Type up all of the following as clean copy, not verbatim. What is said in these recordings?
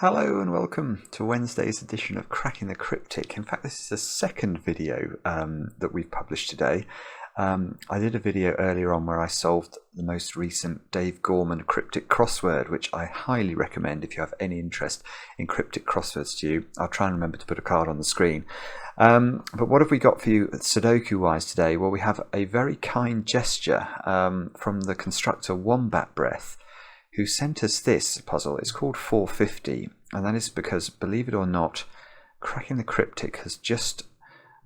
Hello and welcome to Wednesday's edition of Cracking the Cryptic. In fact, this is the second video that we've published today. I did a video earlier on where I solved the most recent Dave Gorman cryptic crossword, which I highly recommend if you have any interest in cryptic crosswords to you. I'll try and remember to put a card on the screen. But what have we got for you Sudoku-wise today? Well, we have a very kind gesture from the constructor Wombat Breath, who sent us this puzzle. It's called 450, and that is because, believe it or not, Cracking the Cryptic has just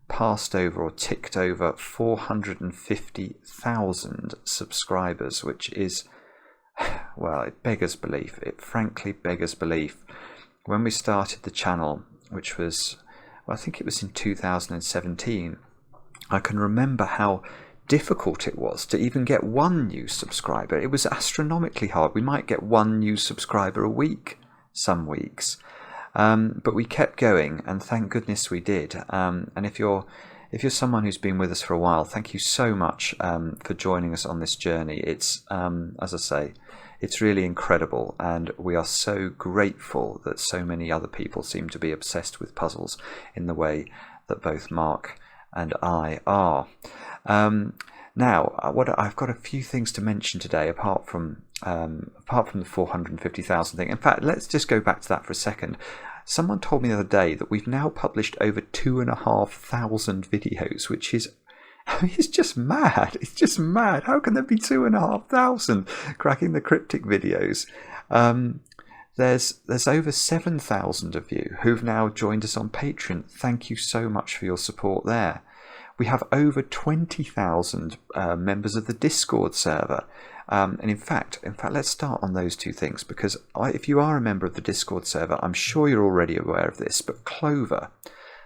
passed over or ticked over 450,000 subscribers, which is, well, it beggars belief. It frankly beggars belief. When we started the channel, which was, well, I think it was in 2017, I can remember how difficult it was to even get one new subscriber. It was astronomically hard. We might get one new subscriber a week some weeks, but we kept going, and thank goodness we did. And if you're someone who's been with us for a while, thank you so much for joining us on this journey. It's as I say, it's really incredible, and we are so grateful that so many other people seem to be obsessed with puzzles in the way that both Mark and I are. Now, I've got a few things to mention today, apart from the 450,000 thing. In fact, let's just go back to that for a second. Someone told me the other day that we've now published over 2,500 videos, which is, I mean, it's just mad. It's just mad. How can there be 2,500 Cracking the Cryptic videos? There's over 7,000 of you who've now joined us on Patreon. Thank you so much for your support there. We have over 20,000 members of the Discord server. And in fact, let's start on those two things, because if you are a member of the Discord server, I'm sure you're already aware of this, but Clover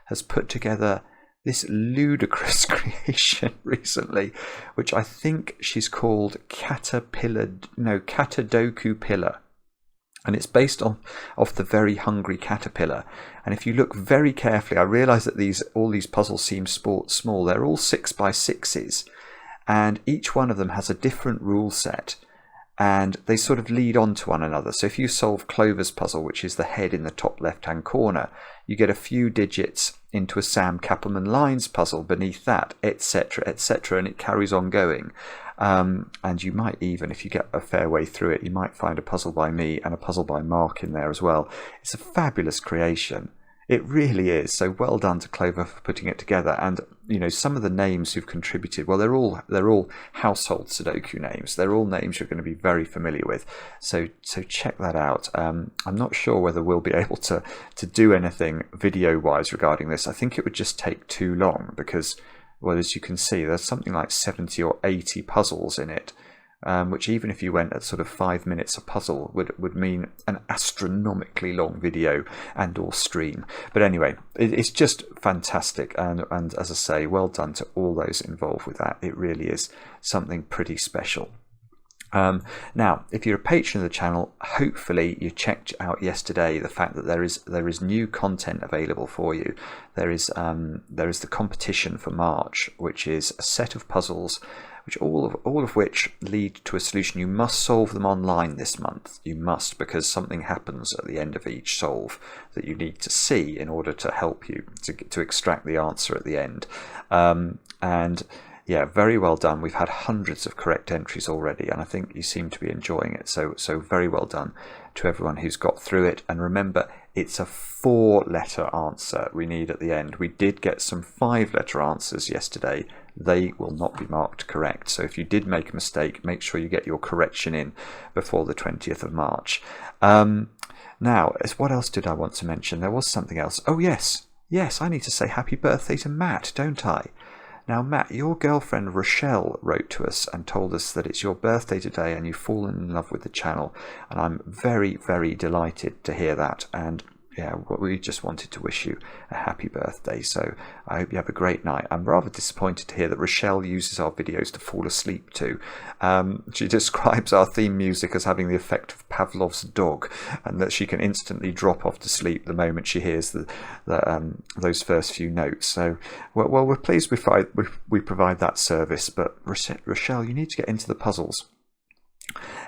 has put together this ludicrous creation recently, which I think she's called Catadoku Pillar. And it's based off the Very Hungry Caterpillar. And if you look very carefully, I realise that all these puzzles seem small. They're all 6x6s, and each one of them has a different rule set, and they sort of lead on to one another. So if you solve Clover's puzzle, which is the head in the top left-hand corner, you get a few digits into a Sam Kappelman Lines puzzle beneath that, etc., etc., and it carries on going. And you might even, if you get a fair way through it, you might find a puzzle by me and a puzzle by Mark in there as well. It's a fabulous creation. It really is. So well done to Clover for putting it together. And you know, some of the names who've contributed, well, they're all household Sudoku names. They're all names you're going to be very familiar with. So check that out. I'm not sure whether we'll be able to do anything video-wise regarding this. I think it would just take too long, because, well, as you can see, there's something like 70 or 80 puzzles in it, which even if you went at sort of 5 minutes a puzzle would mean an astronomically long video and or stream. But anyway, it's just fantastic, and as I say, well done to all those involved with that. It really is something pretty special. Now, if you're a patron of the channel, hopefully you checked out yesterday the fact that there is new content available for you. There is the competition for March, which is a set of puzzles, which all of which lead to a solution. You must solve them online this month. You must, because something happens at the end of each solve that you need to see in order to help you to extract the answer at the end. And yeah, very well done. We've had hundreds of correct entries already, and I think you seem to be enjoying it. So very well done to everyone who's got through it. And remember, it's a 4-letter answer we need at the end. We did get some 5-letter answers yesterday. They will not be marked correct. So if you did make a mistake, make sure you get your correction in before the 20th of March. Now, what else did I want to mention? There was something else. Oh, yes, I need to say happy birthday to Matt, don't I? Now, Matt, your girlfriend Rochelle wrote to us and told us that it's your birthday today and you've fallen in love with the channel. And I'm very, very delighted to hear that. And yeah, we just wanted to wish you a happy birthday. So I hope you have a great night. I'm rather disappointed to hear that Rochelle uses our videos to fall asleep to. She describes our theme music as having the effect of Pavlov's dog, and that she can instantly drop off to sleep the moment she hears those first few notes. So, well, we're pleased we provide that service. But Rochelle, you need to get into the puzzles.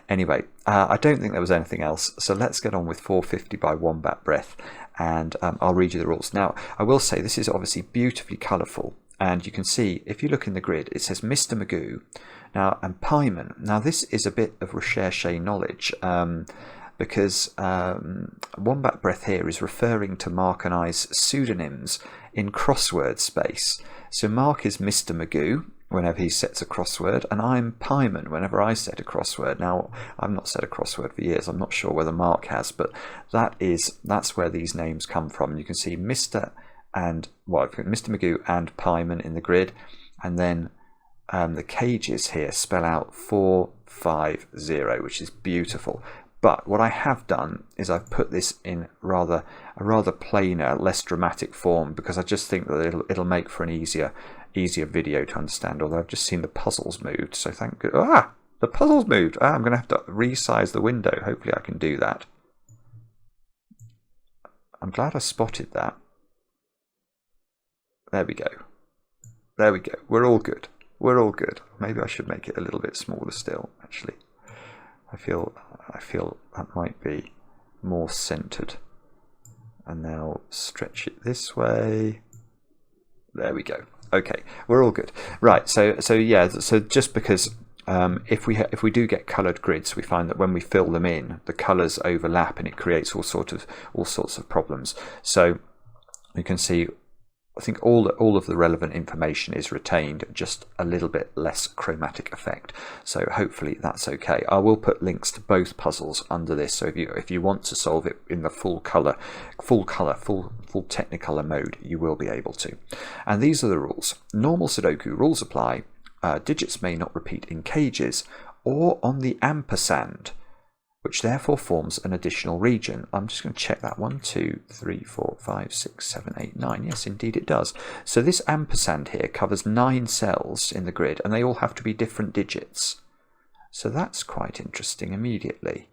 Anyway, I don't think there was anything else, so let's get on with 450 by Wombat Breath, and I'll read you the rules. Now, I will say this is obviously beautifully colourful, and you can see, if you look in the grid, it says Mr. Magoo, now, and Pyman. Now, this is a bit of recherche knowledge, because Wombat Breath here is referring to Mark and I's pseudonyms in crossword space. So Mark is Mr. Magoo whenever he sets a crossword, and I'm Pyman whenever I set a crossword. Now, I've not set a crossword for years. I'm not sure whether Mark has, but that's where these names come from. You can see Mr. Magoo and Pyman in the grid, and then the cages here spell out 450, which is beautiful. But what I have done is I've put this in a rather plainer, less dramatic form, because I just think that it'll make for an easier video to understand. Although I've just seen the puzzles moved, so thank goodness. The puzzles moved. I'm going to have to resize the window. Hopefully I can do that. I'm glad I spotted that. There we go. There we go. We're all good. We're all good. Maybe I should make it a little bit smaller still, actually. I feel that might be more centered. And now stretch it this way. There we go. Okay, we're all good. Right. So just because if we do get coloured grids, we find that when we fill them in, the colours overlap and it creates all sorts of problems. So you can see, I think all of the relevant information is retained, just a little bit less chromatic effect. So hopefully that's okay. I will put links to both puzzles under this, so if you want to solve it in the full Technicolor mode, you will be able to. And these are the rules. Normal Sudoku rules apply. Digits may not repeat in cages or on the ampersand, which therefore forms an additional region. I'm just going to check that. 1, 2, 3, 4, 5, 6, 7, 8, 9. Yes, indeed it does. So this ampersand here covers 9 cells in the grid, and they all have to be different digits. So that's quite interesting immediately.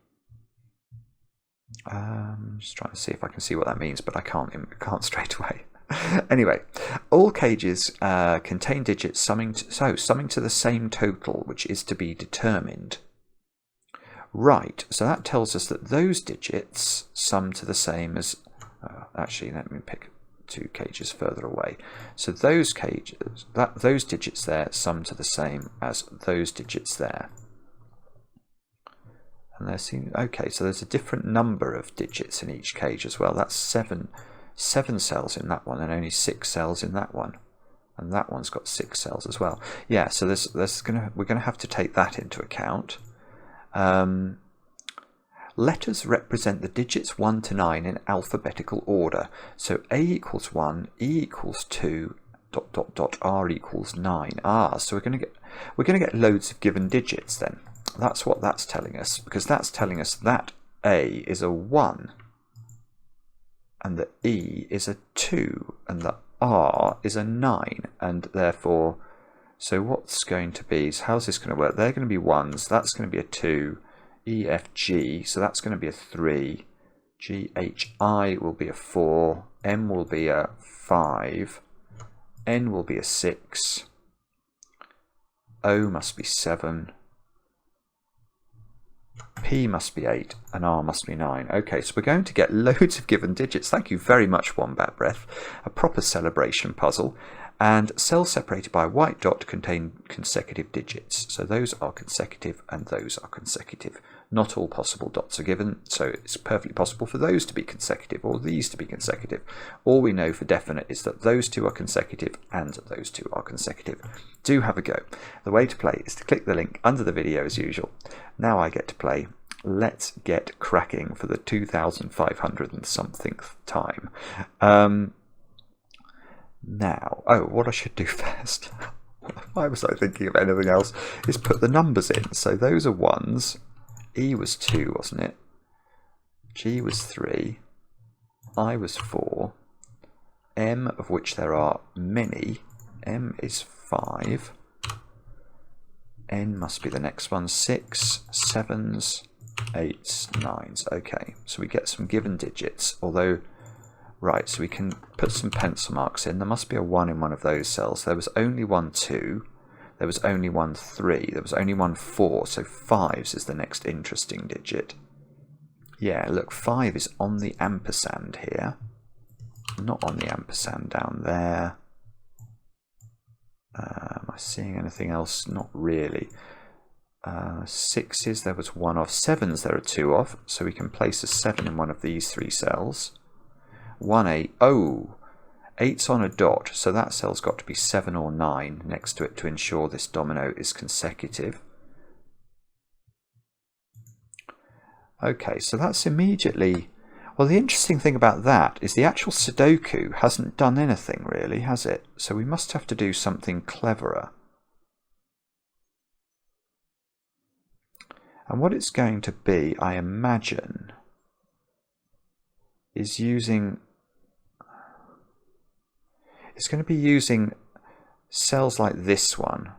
Just trying to see if I can see what that means, but I can't straight away. Anyway, all cages contain digits summing to the same total, which is to be determined. Right, so that tells us that those digits sum to the same as... actually, let me pick 2 cages further away. So those digits there sum to the same as those digits there. And okay, so there's a different number of digits in each cage as well. That's 7 cells in that one and only 6 cells in that one. And that one's got 6 cells as well. Yeah, so we're going to have to take that into account. Letters represent the digits 1 to 9 in alphabetical order. So A equals 1, E equals 2, ... R equals 9. So we're going to get loads of given digits then. That's what that's telling us, because that's telling us that A is a 1 and the E is a 2 and the R is a 9, and therefore, so what's going to be, so how's this going to work? They're going to be 1s, that's going to be a 2, E, F, G, so that's going to be a 3, G, H, I will be a 4, M will be a 5, N will be a 6, O must be 7, P must be 8, and R must be 9. Okay, so we're going to get loads of given digits. Thank you very much, Wombat Breath. A proper celebration puzzle. And cells separated by a white dot contain consecutive digits. So those are consecutive and those are consecutive. Not all possible dots are given, so it's perfectly possible for those to be consecutive or these to be consecutive. All we know for definite is that those 2 are consecutive and those 2 are consecutive. Do have a go. The way to play is to click the link under the video as usual. Now I get to play. Let's get cracking for the 2,500 and something time. Now, what I should do first, why was I thinking of anything else, is put the numbers in. So those are 1s, E was 2, wasn't it? G was 3, I was 4, M, of which there are many, M is 5, N must be the next one, 6, 7s, 8s, 9s. Okay, so we get some given digits, although... Right, so we can put some pencil marks in. There must be a 1 in one of those cells. There was only 1, 2. there was only one 3, there was only one 4, so 5s is the next interesting digit. Yeah, look, 5 is on the ampersand here, not on the ampersand down there. Am I seeing anything else? Not really. 6s, there was 1 of. 7s, there are 2 of, so we can place a 7 in one of these 3 cells. 1 8, oh, 8's on a dot, so that cell's got to be 7 or 9 next to it to ensure this domino is consecutive. Okay, so that's immediately... Well, the interesting thing about that is the actual Sudoku hasn't done anything really, has it? So we must have to do something cleverer. And what it's going to be, I imagine, is using... It's going to be using cells like this one,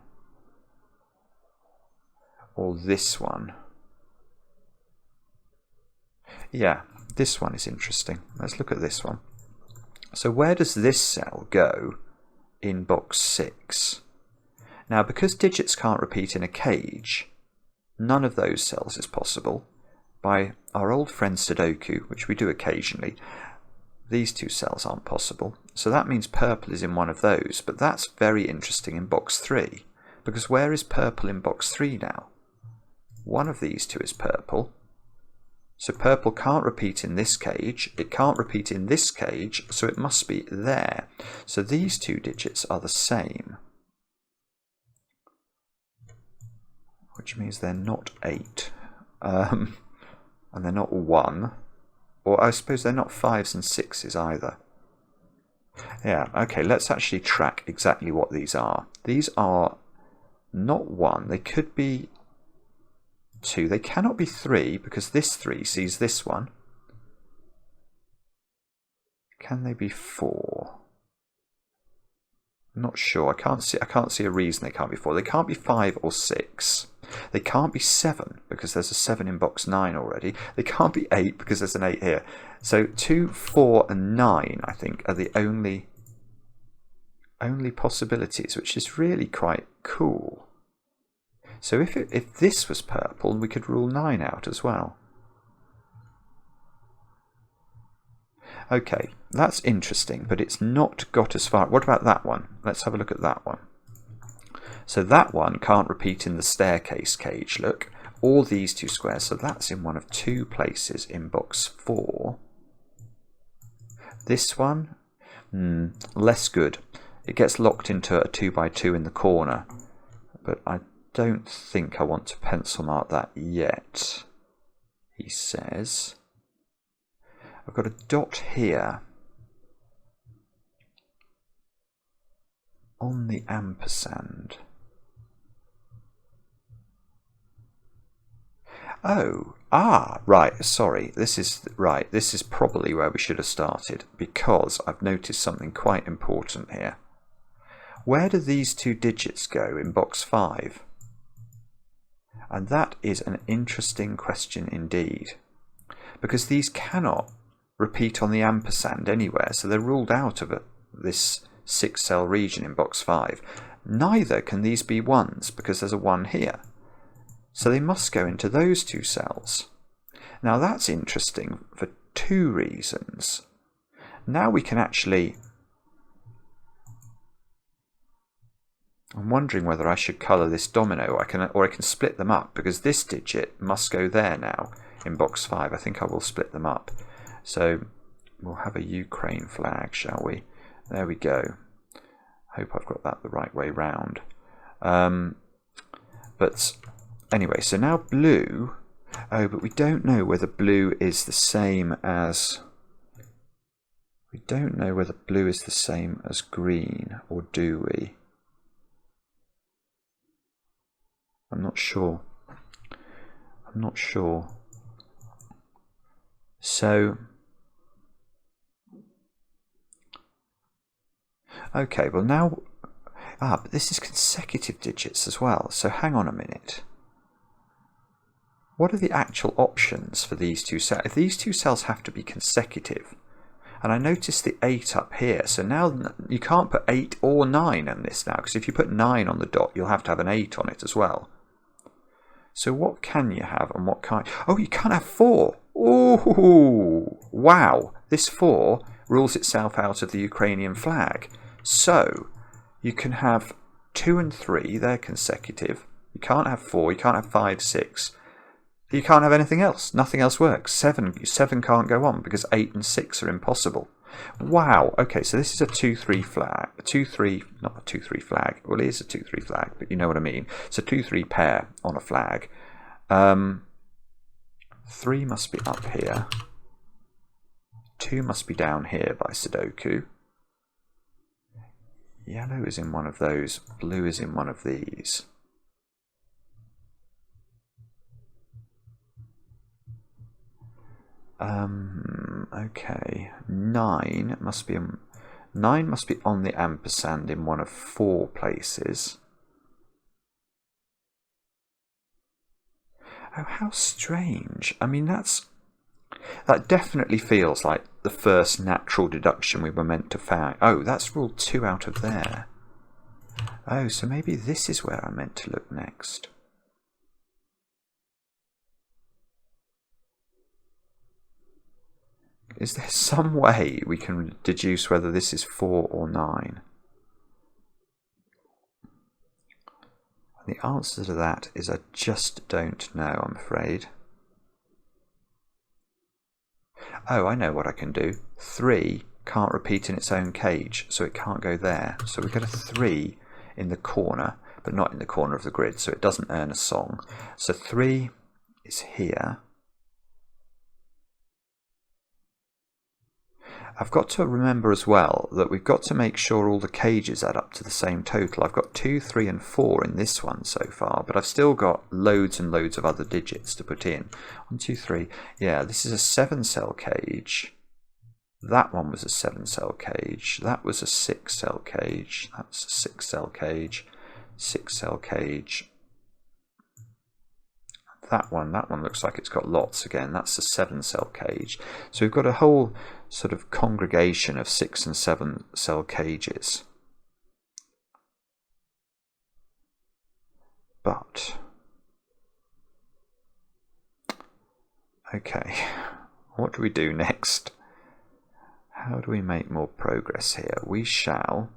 or this one. Yeah, this one is interesting. Let's look at this one. So where does this cell go in box 6? Now, because digits can't repeat in a cage, none of those cells is possible. By our old friend Sudoku, which we do occasionally, these 2 cells aren't possible. So that means purple is in one of those, but that's very interesting in box 3, because where is purple in box 3 now? One of these 2 is purple. So purple can't repeat in this cage, it can't repeat in this cage, so it must be there. So these 2 digits are the same, which means they're not 8, and they're not 1, or I suppose they're not 5s and 6s either. Yeah, okay, let's actually track exactly what these are. These are not 1, they could be 2, they cannot be 3 because this 3 sees this one. Can they be 4? I'm not sure. I can't see a reason they can't be 4. They can't be 5 or 6. They can't be 7 because there's a 7 in box 9 already. They can't be 8 because there's an 8 here. So 2, 4 and 9 I think are the only possibilities, which is really quite cool. So if this was purple, we could rule 9 out as well. Okay, that's interesting, but it's not got as far. What about that one? Let's have a look at that one. So that one can't repeat in the staircase cage, look. Or these 2 squares, so that's in one of 2 places in box 4. This one, less good. It gets locked into a 2 by 2 in the corner, but I don't think I want to pencil mark that yet, he says. I've got a dot here on the ampersand. Oh, right, sorry, this is probably where we should have started, because I've noticed something quite important here. Where do these 2 digits go in box 5? And that is an interesting question indeed, because these cannot repeat on the ampersand anywhere, so they're ruled out of this 6-cell region in box 5. Neither can these be 1s because there's a 1 here. So they must go into those 2 cells. Now that's interesting for 2 reasons. Now we can actually... I'm wondering whether I should colour this domino, or I can split them up, because this digit must go there now in box 5. I think I will split them up. So we'll have a Ukraine flag, shall we? There we go. Hope I've got that the right way round. But anyway, so now blue. Oh, but we don't know whether blue is the same as... We don't know whether blue is the same as green, or do we? I'm not sure. I'm not sure. So, okay, well now, but this is consecutive digits as well, so hang on a minute. What are the actual options for these 2 cells? If these 2 cells have to be consecutive, And I noticed the 8 up here. So now you can't put 8 or 9 on this now, because if you put 9 on the dot, you'll have to have an 8 on it as well. So what can you have and what can't? Oh, you can't have 4. Oh, wow. This 4 rules itself out of the Ukrainian flag. So you can have 2 and 3, they're consecutive. You can't have 4, you can't have 5, 6. You can't have anything else. Nothing else works. 7 can't go on because 8 and 6 are impossible. Wow. Okay, so this is a 2-3 flag. A 2-3, not a 2-3 flag. Well, it is a 2-3 flag, but you know what I mean. It's a 2-3 pair on a flag. 3 must be up here. 2 must be down here by Sudoku. Yellow is in one of those. Blue is in one of these. Okay, 9 must be on the ampersand in one of 4 places. Oh, how strange. I mean, that definitely feels like the first natural deduction we were meant to find. Oh, that's ruled 2 out of there. Oh, so maybe this is where I'm meant to look next. Is there some way we can deduce whether this is 4 or 9? The answer to that is I just don't know, I'm afraid. Oh, I know what I can do. 3 can't repeat in its own cage, so it can't go there. So we get a 3 in the corner, but not in the corner of the grid, so it doesn't earn a song. So 3 is here. I've got to remember as well that we've got to make sure all the cages add up to the same total. I've got 2, 3 and 4 in this one so far, but I've still got loads and loads of other digits to put in. 1, 2, 3. Yeah, this is a 7-cell cage. That one was a 7-cell cage. That was a 6-cell cage. That's a 6-cell cage. 6-cell cage. That one looks like it's got lots again. That's a 7-cell cage. So we've got a whole sort of congregation of 6 and 7-cell cages. But okay, what do we do next? How do we make more progress here? We shall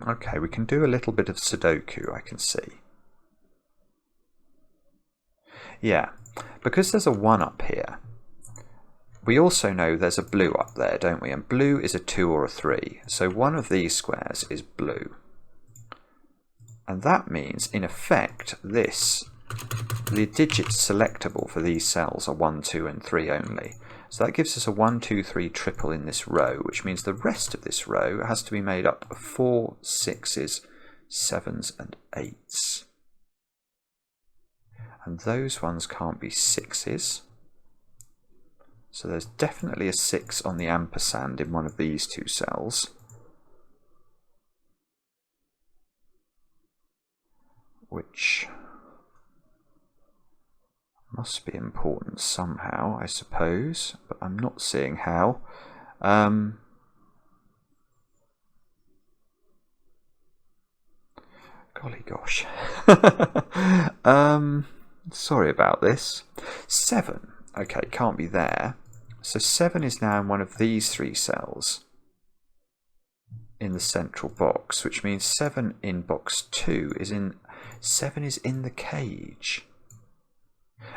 okay, we can do a little bit of Sudoku, I can see. Yeah, because there's a 1 up here, we also know there's a blue up there, don't we? And blue is a 2 or a 3. So one of these squares is blue. And that means, in effect, the digits selectable for these cells are 1, 2 and 3 only. So that gives us a 1, 2, 3 triple in this row, which means the rest of this row has to be made up of 4, 6s, 7s and 8s. And those ones can't be 6s. So there's definitely a 6 on the ampersand in one of these 2 cells. Which must be important somehow, I suppose, but I'm not seeing how. Golly gosh. Sorry about this. 7. Okay, can't be there. So 7 is now in one of these 3 cells in the central box, which means 7 in box 2 is in 7 is in the cage.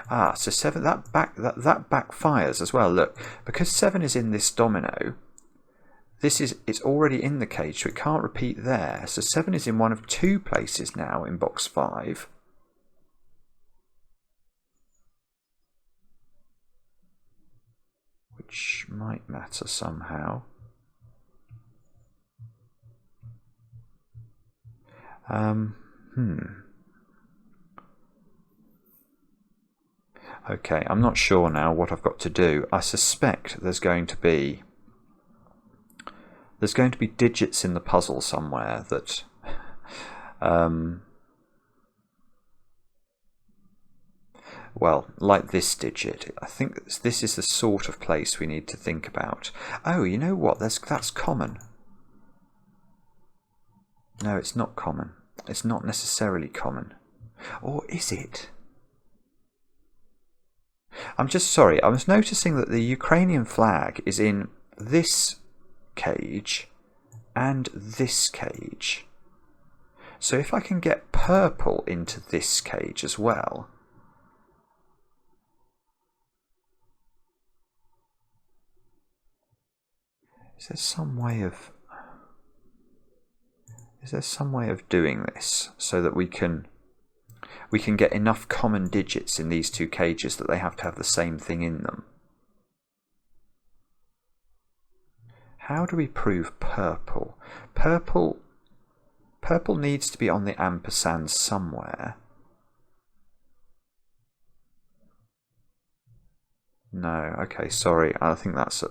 Ah, so 7 that backfires as well. Look, because 7 is in this domino, it's already in the cage, so it can't repeat there. So 7 is in one of 2 places now in box 5. Which might matter somehow. Okay, I'm not sure now what I've got to do. I suspect there's going to be digits in the puzzle somewhere that Well, like this digit, I think this is the sort of place we need to think about. Oh, you know what? That's common. No, it's not common. It's not necessarily common. Or is it? I'm just sorry. I was noticing that the Ukrainian flag is in this cage and this cage. So if I can get purple into this cage as well. Is there some way of doing this so that we can get enough common digits in these two cages that they have to have the same thing in them? How do we prove purple? Purple needs to be on the ampersand somewhere. No, okay, sorry. I think that's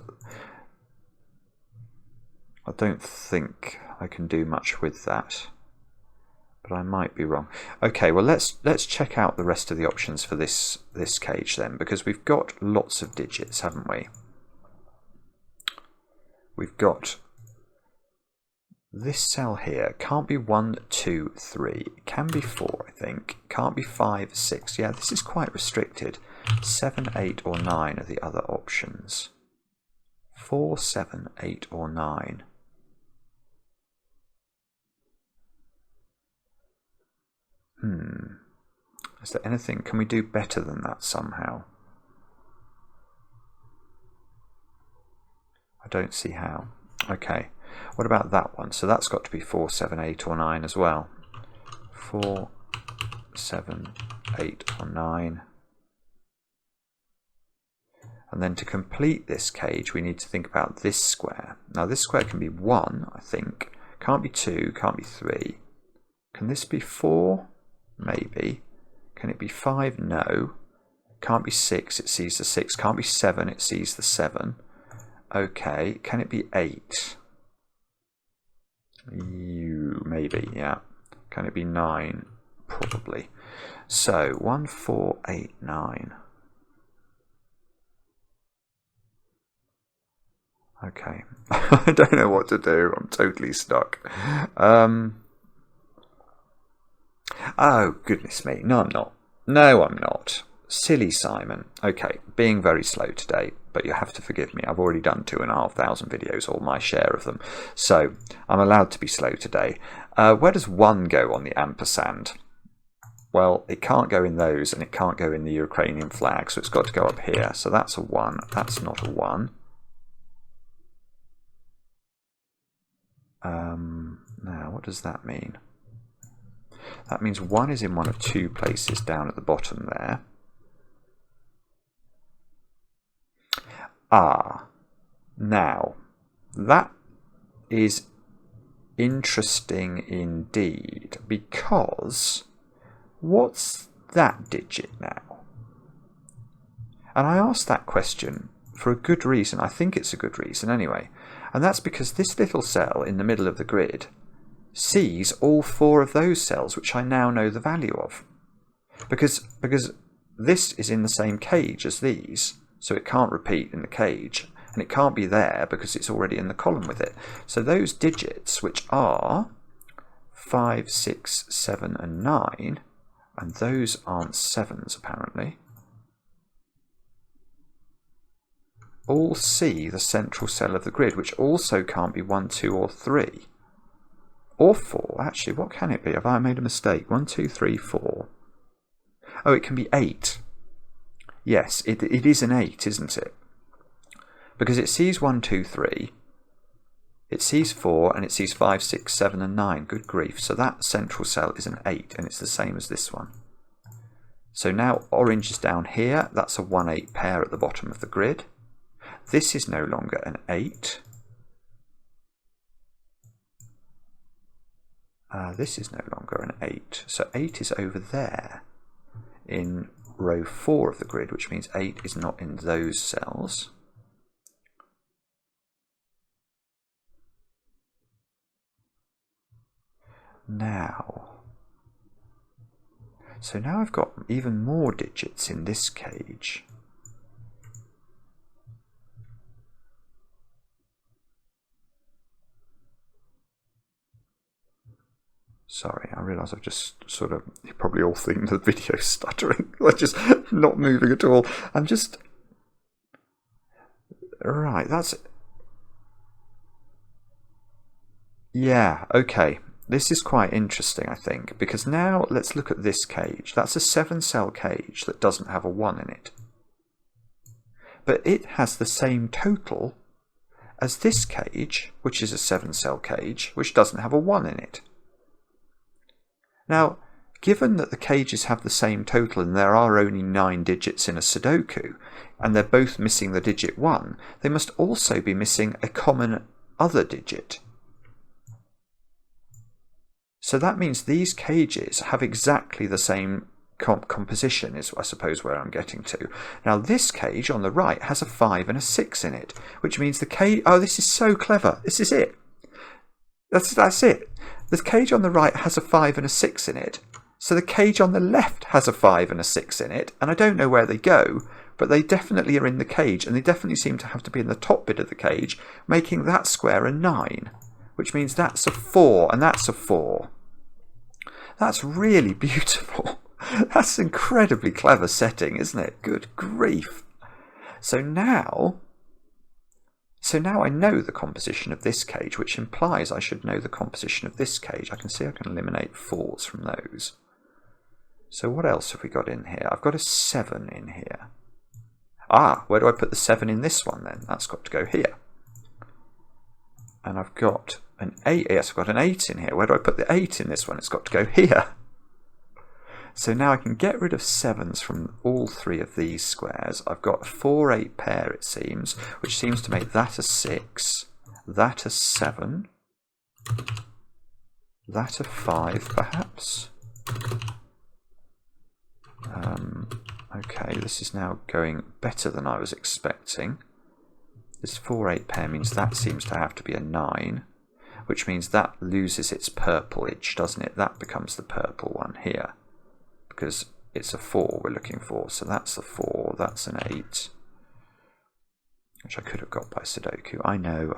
I don't think I can do much with that, but I might be wrong. Okay, well let's check out the rest of the options for this cage then, because we've got lots of digits, haven't we? We've got this cell here. Can't be 1, 2, 3. It can be 4, I think. Can't be 5, 6. Yeah, this is quite restricted. 7, 8, or 9 are the other options. 4, 7, 8, or 9. Is there anything? Can we do better than that somehow? I don't see how. Okay. What about that one? So that's got to be 4, 7, 8, or 9 as well. 4, 7, 8, or 9. And then to complete this cage, we need to think about this square. Now this square can be 1, I think. Can't be 2, can't be 3. Can this be 4? Maybe. Can it be 5? No. Can't be 6, it sees the 6. Can't be 7, it sees the 7. Okay, can it be 8? Maybe, yeah. Can it be 9? Probably. So, 1, 4, 8, 9. Okay. I don't know what to do. I'm totally stuck. Oh, goodness me. No, I'm not. No, I'm not. Silly Simon. Okay, being very slow today, but you have to forgive me. I've already done 2,500 videos, or my share of them. So, I'm allowed to be slow today. Where does 1 go on the ampersand? Well, it can't go in those, and it can't go in the Ukrainian flag, so it's got to go up here. So that's a 1. That's not a 1. Now, what does that mean? That means 1 is in one of 2 places down at the bottom there. Now, that is interesting indeed, because what's that digit now? And I asked that question for a good reason. I think it's a good reason anyway. And that's because this little cell in the middle of the grid sees all 4 of those cells, which I now know the value of. Because this is in the same cage as these, so it can't repeat in the cage, and it can't be there because it's already in the column with it. So those digits, which are 5, 6, 7, and 9, and those aren't 7s apparently, all see the central cell of the grid, which also can't be 1, 2, or 3. Or 4, actually. What can it be? Have I made a mistake? 1, 2, 3, 4. Oh, it can be 8. Yes, it is an 8, isn't it? Because it sees 1, 2, 3. It sees 4, and it sees 5, 6, 7, and 9. Good grief. So that central cell is an 8, and it's the same as this one. So now orange is down here. That's a 1, 8 pair at the bottom of the grid. This is no longer an 8. This is no longer an 8. So 8 is over there in row 4 of the grid, which means 8 is not in those cells. Now, So now I've got even more digits in this cage. Sorry, I realise I've just sort of, you probably all think the video's stuttering. I'm just not moving at all. I'm just... Right, that's... Yeah, okay. This is quite interesting, I think, because now let's look at this cage. That's a 7-cell cage that doesn't have a 1 in it. But it has the same total as this cage, which is a 7-cell cage, which doesn't have a 1 in it. Now, given that the cages have the same total and there are only 9 digits in a Sudoku, and they're both missing the digit 1, they must also be missing a common other digit. So that means these cages have exactly the same composition, is I suppose where I'm getting to. Now this cage on the right has a 5 and a 6 in it, which means the cage... Oh, this is so clever. This is it. That's it. The cage on the right has a 5 and a 6 in it. So the cage on the left has a 5 and a 6 in it. And I don't know where they go, but they definitely are in the cage. And they definitely seem to have to be in the top bit of the cage, making that square a 9. Which means that's a 4 and that's a 4. That's really beautiful. That's an incredibly clever setting, isn't it? Good grief. So now I know the composition of this cage, which implies I should know the composition of this cage. I can see I can eliminate 4s from those. So what else have we got in here? I've got a 7 in here. Ah, where do I put the 7 in this one then? That's got to go here. And I've got an 8. Yes, I've got an 8 in here. Where do I put the 8 in this one? It's got to go here. So now I can get rid of 7s from all 3 of these squares. I've got a 4-8 pair, it seems, which seems to make that a 6, that a 7, that a 5, perhaps. Okay, this is now going better than I was expecting. This 4-8 pair means that seems to have to be a 9, which means that loses its purple edge, doesn't it? That becomes the purple one here, because it's a 4 we're looking for. So that's a 4, that's an 8, which I could have got by Sudoku. I know.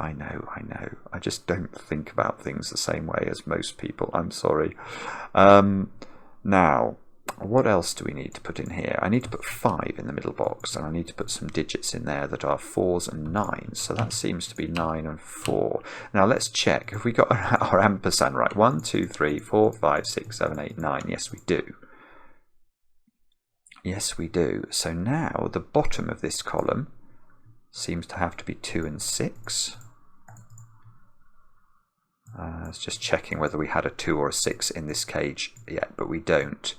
I just don't think about things the same way as most people. I'm sorry. Now, what else do we need to put in here? I need to put 5 in the middle box, and I need to put some digits in there that are 4s and 9s. So that seems to be 9 and 4. Now let's check. Have we got our ampersand right? 1, 2, 3, 4, 5, 6, 7, 8, 9. Yes, we do. Yes, we do. So now the bottom of this column seems to have to be 2 and 6. It's just checking whether we had a 2 or a 6 in this cage yet, but we don't.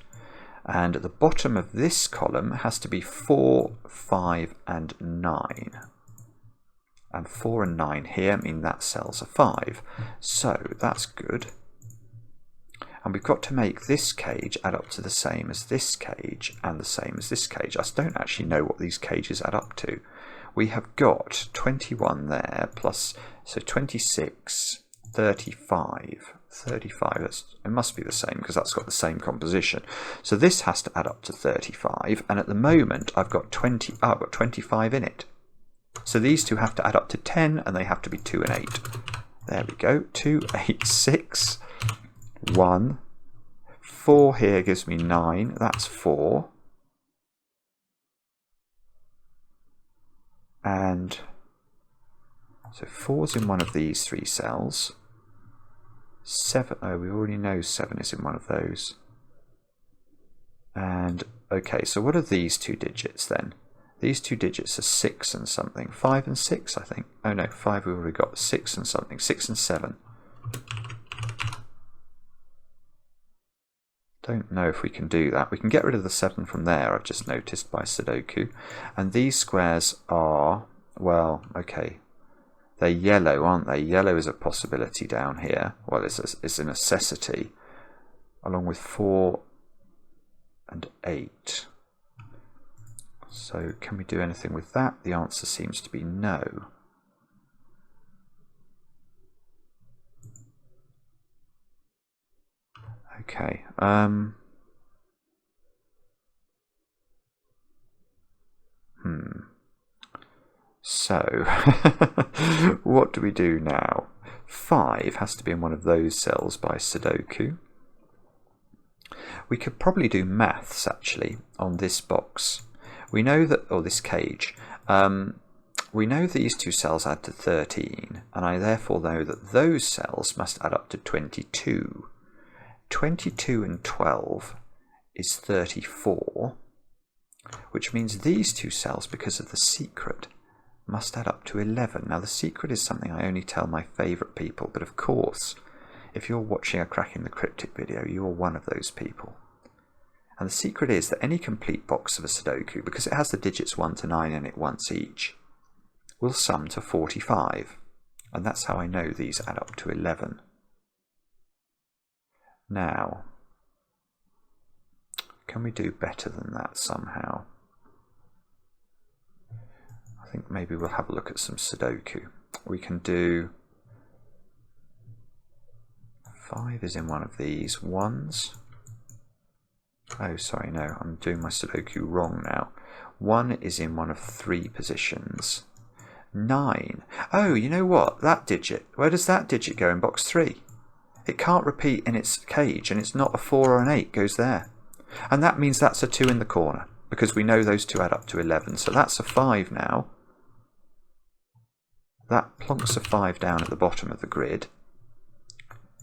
And at the bottom of this column has to be 4, 5 and 9. And 4 and 9 here mean that cell's a 5. So that's good. And we've got to make this cage add up to the same as this cage and the same as this cage. I don't actually know what these cages add up to. We have got 21 there plus, so 26, 35. 35, it must be the same because that's got the same composition. So this has to add up to 35, and at the moment I've got 25 in it. So these two have to add up to 10, and they have to be 2 and 8. There we go. 2, 8, 6, 1. 4 here gives me 9. That's 4. And so 4's in one of these 3 cells. 7, oh, we already know 7 is in one of those. And, okay, so what are these 2 digits then? These 2 digits are 6 and something. 5 and 6, I think. Oh no, 5 we've already got. 6 and something. 6 and 7. Don't know if we can do that. We can get rid of the 7 from there, I've just noticed, by Sudoku. And these squares are, well, okay. They're yellow, aren't they? Yellow is a possibility down here. Well, it's a necessity, along with 4 and 8. So can we do anything with that? The answer seems to be no. Okay. So, what do we do now? 5 has to be in one of those cells by Sudoku. We could probably do maths, actually, on this box. We know that, or this cage, we know these two cells add to 13, and I therefore know that those cells must add up to 22. 22 and 12 is 34, which means these two cells, because of the secret, must add up to 11. Now, the secret is something I only tell my favourite people, but of course, if you're watching a Cracking the Cryptic video, you're one of those people. And the secret is that any complete box of a Sudoku, because it has the digits 1 to 9 in it once each, will sum to 45. And that's how I know these add up to 11. Now, can we do better than that somehow? I think maybe we'll have a look at some Sudoku. We can do 5 is in one of these ones. Oh, sorry, no, I'm doing my Sudoku wrong now. 1 is in one of 3 positions. 9. Oh, you know what? That digit. Where does that digit go in box 3? It can't repeat in its cage, and it's not a 4 or an 8 goes there. And that means that's a 2 in the corner, because we know those two add up to 11. So that's a 5 now. That plonks a 5 down at the bottom of the grid.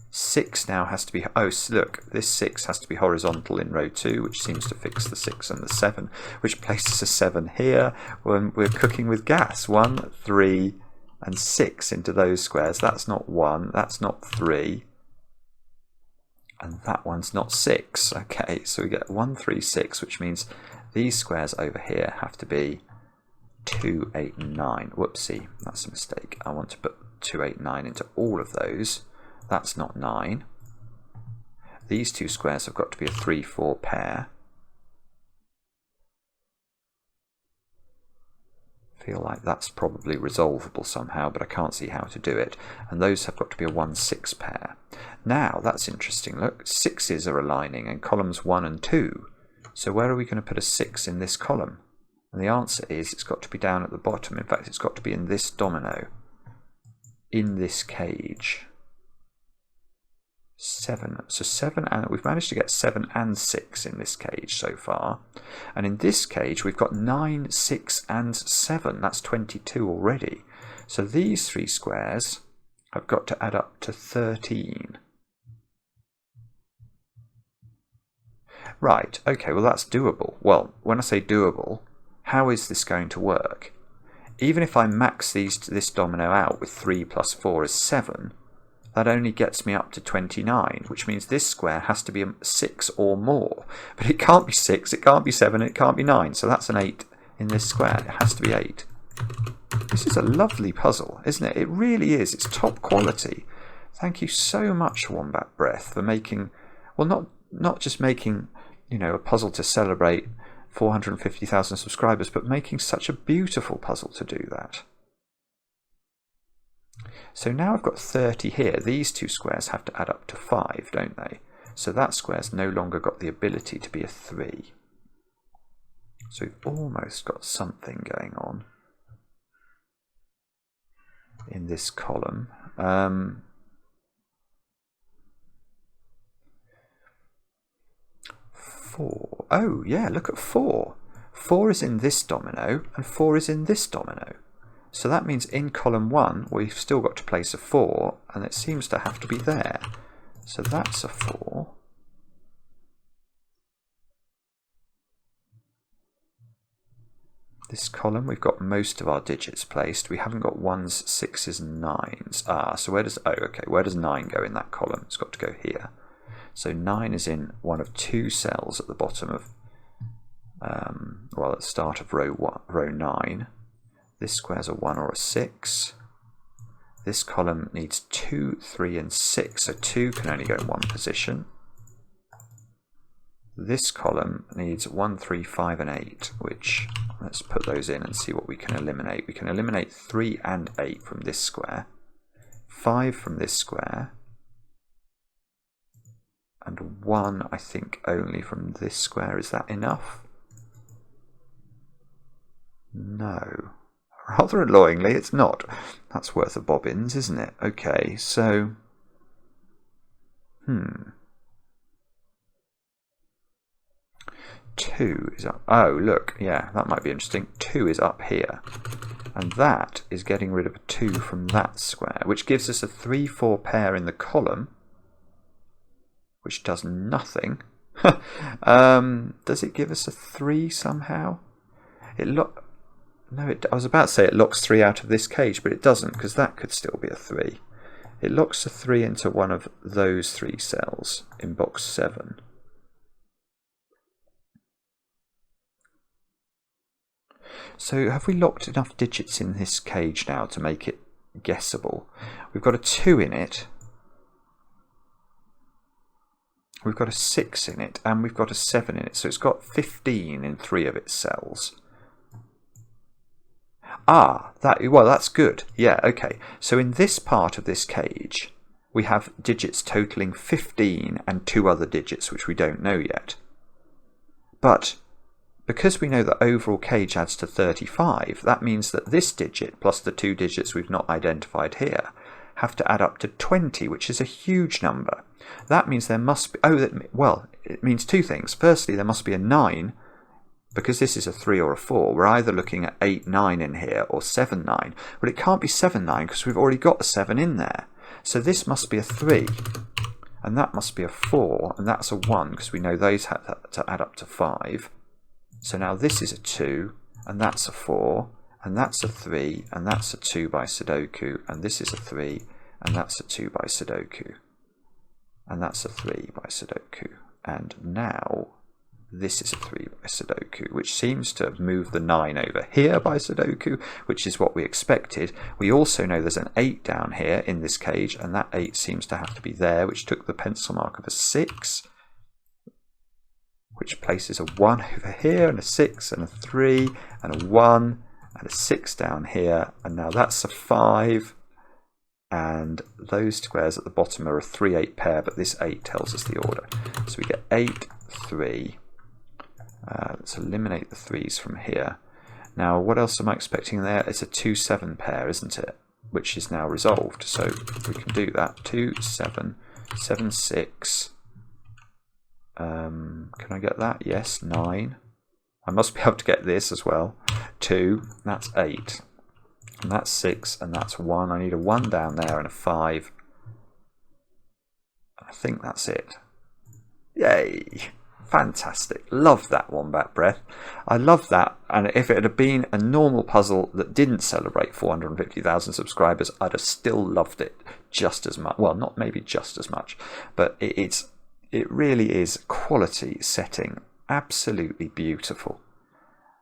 6 now has to be, oh look, this 6 has to be horizontal in row 2, which seems to fix the 6 and the 7, which places a 7 here when we're cooking with gas. 1, 3 and 6 into those squares. That's not 1, that's not 3, and that one's not 6. Okay, so we get 1, 3, 6, which means these squares over here have to be 2, 8 and 9. Whoopsie, that's a mistake. I want to put 2, 8, 9 into all of those. That's not 9. These two squares have got to be a 3, 4 pair. Feel like that's probably resolvable somehow, but I can't see how to do it. And those have got to be a 1, 6 pair. Now, that's interesting. Look, 6s are aligning in columns 1 and 2. So where are we going to put a 6 in this column? And the answer is it's got to be down at the bottom. In fact, it's got to be in this domino, in this cage. 7. So 7, and we've managed to get 7 and 6 in this cage so far. And in this cage, we've got 9, 6 and 7. That's 22 already. So these 3 squares have got to add up to 13. Right, okay, well that's doable. Well, when I say doable, how is this going to work? Even if I max this domino out with 3 plus 4 is 7, that only gets me up to 29, which means this square has to be a 6 or more. But it can't be 6, it can't be 7, it can't be 9, so that's an 8 in this square. It has to be 8. This is a lovely puzzle, isn't it? It really is. It's top quality. Thank you so much, Wombat Breath, for making, well, not just making, you know, a puzzle to celebrate 450,000 subscribers, but making such a beautiful puzzle to do that. So now I've got 30 here. These two squares have to add up to 5, don't they? So that square's no longer got the ability to be a 3. So we've almost got something going on in this column. 4. Oh, yeah, look at 4. 4 is in this domino, and 4 is in this domino. So that means in column 1, we've still got to place a 4, and it seems to have to be there. So that's a 4. This column, we've got most of our digits placed. We haven't got 1s, 6s, and 9s. So where does, oh, okay, where does 9 go in that column? It's got to go here. So 9 is in one of 2 cells at the bottom of, well, at the start of row 9. This square's a 1 or a 6. This column needs 2, 3, and 6, so 2 can only go in one position. This column needs 1, 3, 5, and 8, which, let's put those in and see what we can eliminate. We can eliminate 3 and 8 from this square, 5 from this square, and 1, I think, only from this square. Is that enough? No. Rather annoyingly, it's not. That's worth a bobbins, isn't it? Okay, so... 2 is up. Oh, look, yeah, that might be interesting. 2 is up here. And that is getting rid of a 2 from that square, which gives us a 3-4 pair in the column, which does nothing. Does it give us a 3 somehow? No, I was about to say it locks 3 out of this cage, but it doesn't, because that could still be a 3. It locks a 3 into one of those 3 cells in box 7. So have we locked enough digits in this cage now to make it guessable? We've got a 2 in it. We've got a 6 in it, and we've got a 7 in it. So it's got 15 in 3 of its cells. Ah, that's good. Yeah, okay. So in this part of this cage, we have digits totaling 15 and 2 other digits, which we don't know yet. But because we know the overall cage adds to 35, that means that this digit, plus the 2 digits we've not identified here, have to add up to 20, which is a huge number. That means there must be... well, it means 2 things. Firstly, there must be a 9, because this is a 3 or a 4. We're either looking at 8, 9 in here, or 7, 9. But it can't be 7, 9, because we've already got a 7 in there. So this must be a 3, and that must be a 4, and that's a 1, because we know those have to add up to 5. So now this is a 2, and that's a 4, and that's a 3, and that's a 2 by Sudoku, and this is a 3, and that's a 2 by Sudoku, and that's a 3 by Sudoku. And now this is a 3 by Sudoku, which seems to have moved the 9 over here by Sudoku, which is what we expected. We also know there's an 8 down here in this cage, and that 8 seems to have to be there, which took the pencil mark of a 6. Which places a 1 over here, and a 6, and a 3, and a 1, and a 6 down here, and now that's a 5, and those squares at the bottom are a 3-8 pair, but this 8 tells us the order. So we get 8, 3. Let's eliminate the 3's from here. Now, what else am I expecting there? It's a 2-7 pair, isn't it? Which is now resolved, so we can do that. 2, 7, 7, 6. Can I get that? Yes, 9. I must be able to get this as well. 2, that's 8. And that's 6, and that's 1. I need a 1 down there and a 5. I think that's it. Yay! Fantastic. Love that wombat breath. I love that. And if it had been a normal puzzle that didn't celebrate 450,000 subscribers, I'd have still loved it just as much. Well, not maybe just as much, but it really is quality setting. Absolutely beautiful.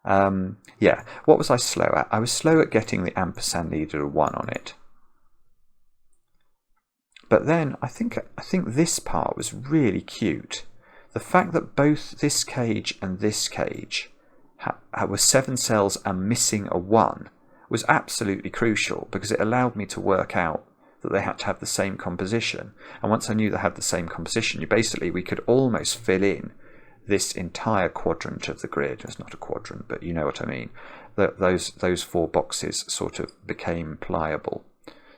Yeah, what was I slow at? I was slow at getting the ampersand needed a 1 on it. But then I think this part was really cute. The fact that both this cage and this cage were 7 cells and missing a 1 was absolutely crucial, because it allowed me to work out that they had to have the same composition. And once I knew they had the same composition, we could almost fill in this entire quadrant of the grid. It's not a quadrant, but you know what I mean. Those 4 boxes sort of became pliable.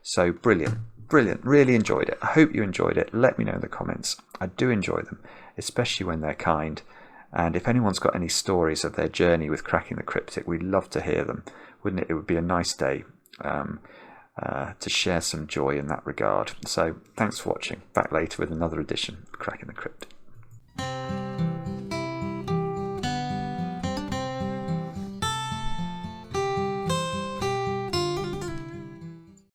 So brilliant, brilliant. Really enjoyed it. I hope you enjoyed it. Let me know in the comments. I do enjoy them, especially when they're kind. And if anyone's got any stories of their journey with cracking the Cryptic, we'd love to hear them, wouldn't it? It would be a nice day to share some joy in that regard. So thanks for watching. Back later with another edition of Cracking the Cryptic.